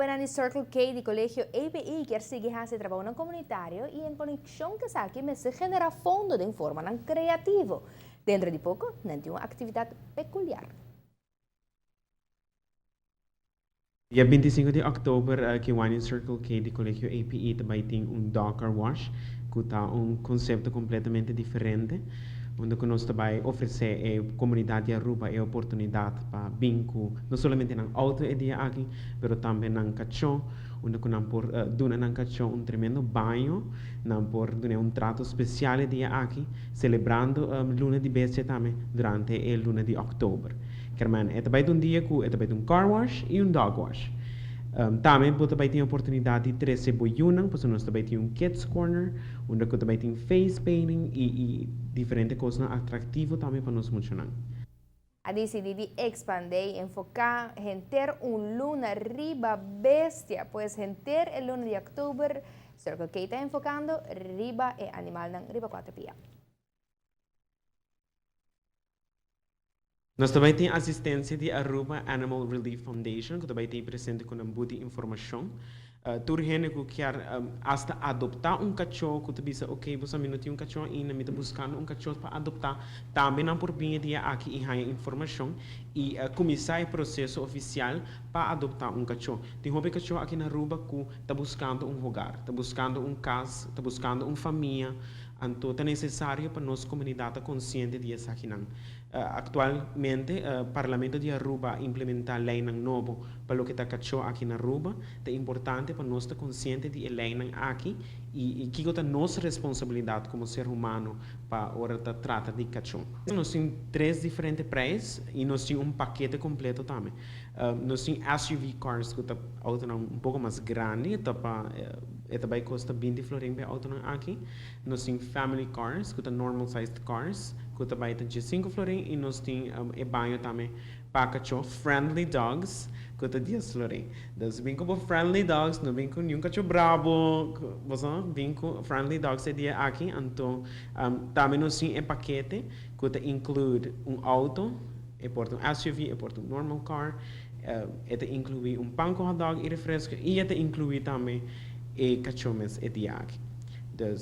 jovem no Circle K do Colégio API quer seguir esse trabalho comunitário e em conexão que aqui me se genera fundo de forma criativo. Dentro de pouco, não tem uma atividade peculiar. Dia 25 de outubro, que o Circle K do Colégio API também tem dog car wash, que está conceito completamente diferente, onde nós também oferecer à comunidade de Aruba a oportunidade para vincular, não somente na auto dia aqui, mas também na cachorro, onde nós por dar na cachorro tremendo banho, nós por dar trato especial dia aqui, celebrando luna de bestia também durante a luna de outubro. Kerman, é também dia que é também car wash e dog wash. Também você também tem a oportunidade de trazer boiunang, porque nós também temos kids corner, onde também tem face painting e diferentes coisas atrativas também para nós funcionar. A decidido expandir e enfocar em ter luna riba bestia, pois em ter a luna de outubro, Circle K está enfocando riba e animal ng riba 4 pia. Nós também temos assistência de Aruba Animal Relief Foundation, que também tem presente com muita informação. Tur gente que quer hasta adoptar cachorro, que tu ok, você não tem cachorro ainda, me buscando cachorro para adoptar, também não por bem dia aqui e ganhar informação e começar o processo oficial para adoptar cachorro. Tem hobby cachorro aqui na Aruba que está buscando lugar, está buscando casa, está buscando família. Então, é necessário para nossa comunidade consciente disso aqui. Atualmente, o Parlamento de Aruba implementa a lei novo para o que está aqui na Aruba. É importante para nós estar consciente de a lei aqui e que é a nossa responsabilidade como ser humano para hora de tratar de cachorro. Nós temos 3 diferentes preços e nós temos paquete completo também. Nós temos SUV cars que é pouco mais grande, também custa 20 florins para auto aqui. Nós temos family cars, que é normal sized cars, que também tem 5 florins e nós temos banho também para cachorro friendly dogs, que é 10 florins. Então, vem com friendly dogs, não vem com nenhum cachorro bravo, você vem com friendly dogs é dia aqui, então também nós temos paquete que inclui auto, SUV, normal car, inclui pão com hot dog e refresco e inclui também cachorros é dia aqui. Então,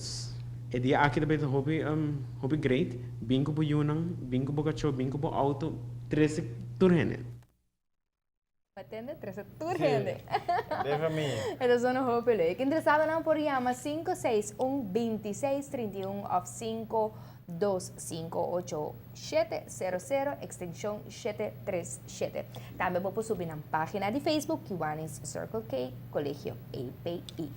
é dia aqui também hobby great, bingo po yunang, bingo po cachorro, bingo po auto, 13 turhene. Patente 13 turhene. Deve mim. Ito sono hobby leuk. Interessado na por llama 561-2631 of 5258700 extensión 737. Também po subir na página de Facebook Kiwanis Circle K Colegio API.